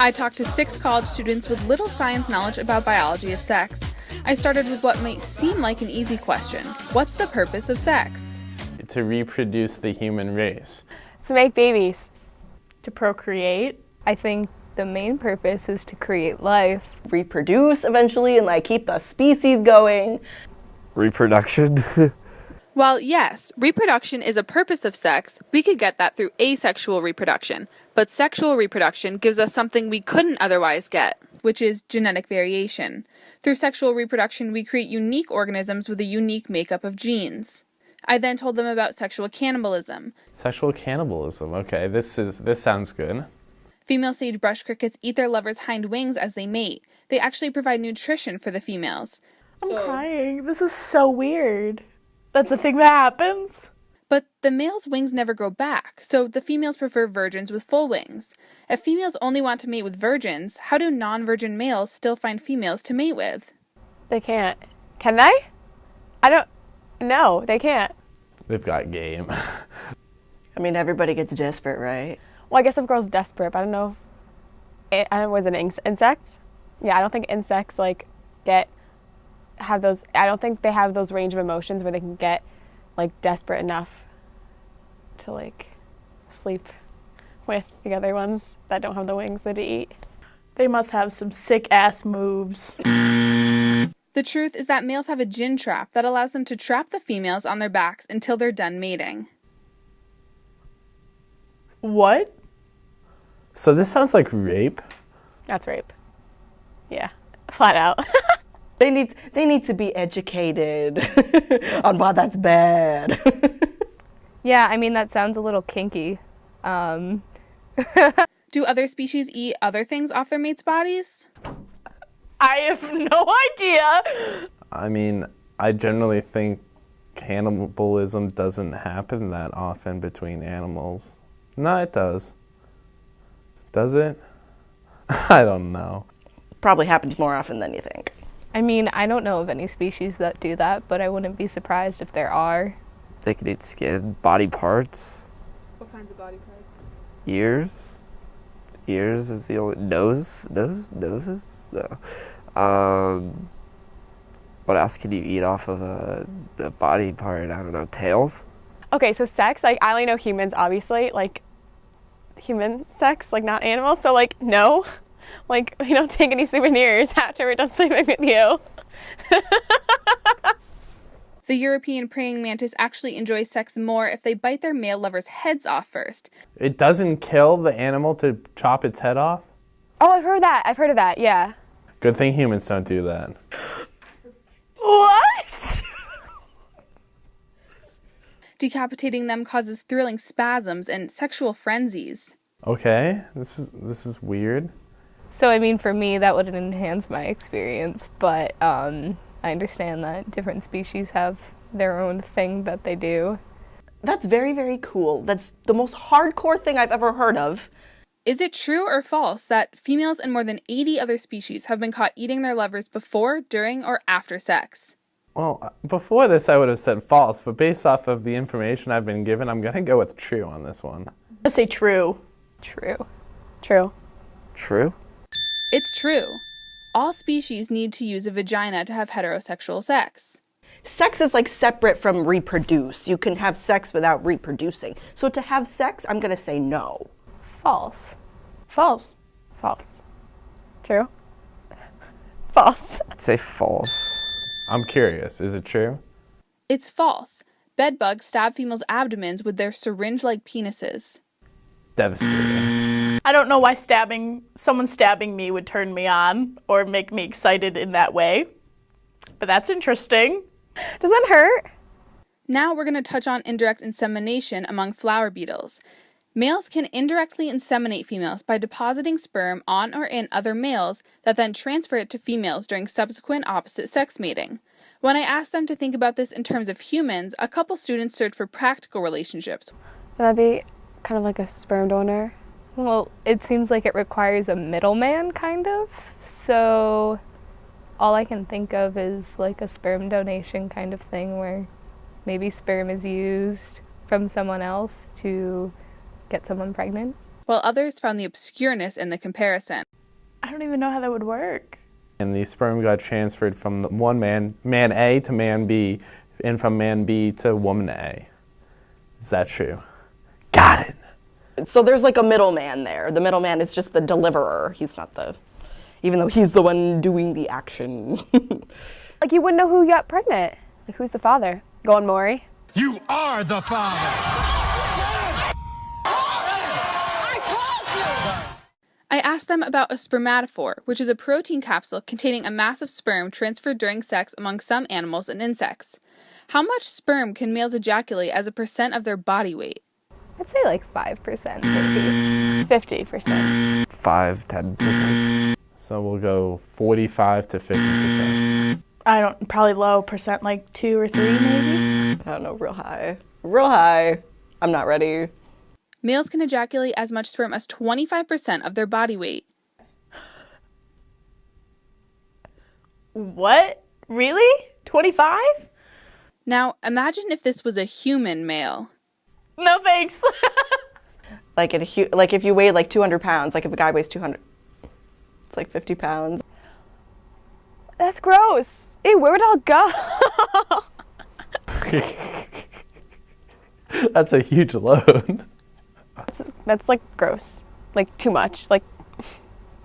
I talked to 6 college students with little science knowledge about biology of sex. I started with what might seem like an easy question. What's the purpose of sex? To reproduce the human race. To make babies. To procreate. I think the main purpose is to create life. Reproduce eventually and like keep the species going. Reproduction. While yes, reproduction is a purpose of sex, we could get that through asexual reproduction. But sexual reproduction gives us something we couldn't otherwise get, which is genetic variation. Through sexual reproduction, we create unique organisms with a unique makeup of genes. I then told them about sexual cannibalism. Sexual cannibalism, okay, this sounds good. Female sagebrush crickets eat their lovers' hind wings as they mate. They actually provide nutrition for the females. I'm crying. This is so weird. That's a thing that happens? But the male's wings never grow back, so the females prefer virgins with full wings. If females only want to mate with virgins, how do non-virgin males still find females to mate with? They can't. Can they? No, they can't. They've got game. I mean, everybody gets desperate, right? Well, I guess if girls desperate, but I don't know. Was it insects? Yeah, I don't think insects have those. I don't think they have those range of emotions where they can get desperate enough to sleep with the other ones that don't have the wings that they eat. They must have some sick ass moves. The truth is that males have a gin trap that allows them to trap the females on their backs until they're done mating. What? So this sounds like rape. That's rape. Yeah, flat out. They need to be educated on why that's bad. Yeah, I mean, that sounds a little kinky. Do other species eat other things off their mates' bodies? I have no idea. I mean, I generally think cannibalism doesn't happen that often between animals. No, it does. Does it? I don't know. Probably happens more often than you think. I mean, I don't know of any species that do that, but I wouldn't be surprised if there are. They could eat skin, body parts. What kinds of body parts? Ears. Ears is the only noses. No. What else can you eat off of a body part? I don't know. Tails. Okay, so sex. I only know humans, obviously. Human sex, not animals. So no. We don't take any souvenirs after we're done sleeping with you. The European praying mantis actually enjoys sex more if they bite their male lovers' heads off first. It doesn't kill the animal to chop its head off? Oh, I've heard of that, yeah. Good thing humans don't do that. What? Decapitating them causes thrilling spasms and sexual frenzies. Okay, this is weird. So, I mean, for me, that wouldn't enhance my experience, but I understand that different species have their own thing that they do. That's very, very cool. That's the most hardcore thing I've ever heard of. Is it true or false that females in more than 80 other species have been caught eating their lovers before, during, or after sex? Well, before this I would have said false, but based off of the information I've been given, I'm going to go with true on this one. Let's say true. True. True. It's true. All species need to use a vagina to have heterosexual sex. Sex is separate from reproduce. You can have sex without reproducing. So to have sex, I'm going to say no. False. False. True. False. I'd say false. I'm curious, is it true? It's false. Bedbugs stab females' abdomens with their syringe-like penises. Devastating. I don't know why someone stabbing me would turn me on or make me excited in that way. But that's interesting. Does that hurt? Now we're going to touch on indirect insemination among flower beetles. Males can indirectly inseminate females by depositing sperm on or in other males that then transfer it to females during subsequent opposite-sex mating. When I asked them to think about this in terms of humans, a couple students searched for practical relationships. Would that be kind of like a sperm donor? Well, it seems like it requires a middleman, kind of. So all I can think of is like a sperm donation kind of thing where maybe sperm is used from someone else to get someone pregnant. While others found the obscureness in the comparison. I don't even know how that would work. And the sperm got transferred from the one man A to man B, and from man B to woman A. Is that true? Got it. So there's like a middleman there. The middleman is just the deliverer. He's not the, even though he's the one doing the action. Like you wouldn't know who got pregnant. Like who's the father? Go on, Maury. You are the father. I asked them about a spermatophore, which is a protein capsule containing a mass of sperm transferred during sex among some animals and insects. How much sperm can males ejaculate as a percent of their body weight? I'd say like 5%, maybe 50%. 5-10%. So we'll go 45 to 50%. I don't, probably low percent, like 2 or 3 maybe. I don't know, real high. Real high. I'm not ready. Males can ejaculate as much sperm as 25% of their body weight. What? Really? 25? Now, imagine if this was a human male. No thanks. Like if you weighed like 200 pounds, like if a guy weighs 200, it's like 50 pounds. That's gross. Ew, where would it all go? That's a huge load. That's like gross. Like too much. Like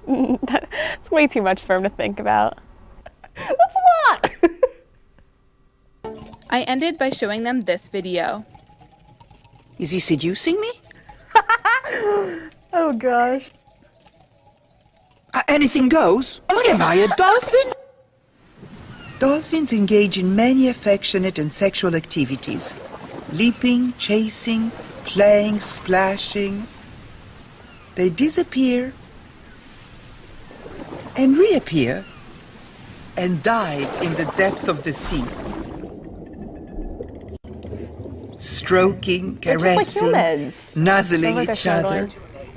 that's way too much for him to think about. That's a lot. I ended by showing them this video. Is he seducing me? Oh gosh. Anything goes. What am I, a dolphin? Dolphins engage in many affectionate and sexual activities. Leaping, chasing, playing, splashing. They disappear and reappear and dive in the depths of the sea. Stroking, They're just like caressing, humans. nuzzling Sounds like each a other snorkeling.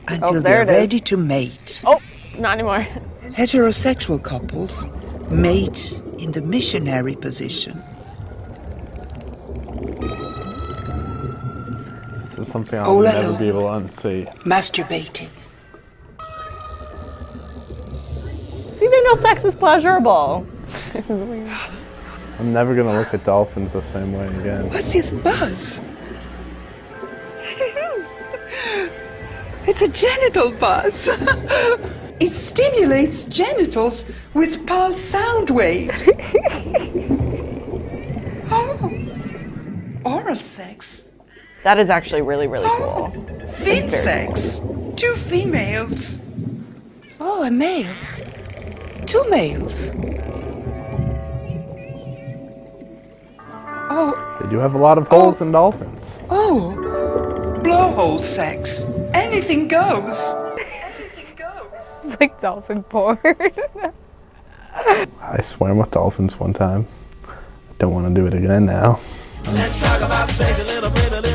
until there they're it is. ready to mate. Oh, not anymore. Heterosexual couples mate in the missionary position. This is something Oh, I'll la never la. be able to unsee. Masturbating. See, they know sex is pleasurable. I'm never gonna look at dolphins the same way again. What's this buzz? It's a genital buzz. It stimulates genitals with pulse sound waves. Oh, oral sex. That is actually really, really cool. Fin Very sex. 2 females. Oh, a male. 2 males. Oh, They do have a lot of holes in dolphins. oh. Blowhole sex. Anything goes. Anything goes. It's like dolphin porn. I swam with dolphins one time. I don't want to do it again now. Let's talk about sex a little bit.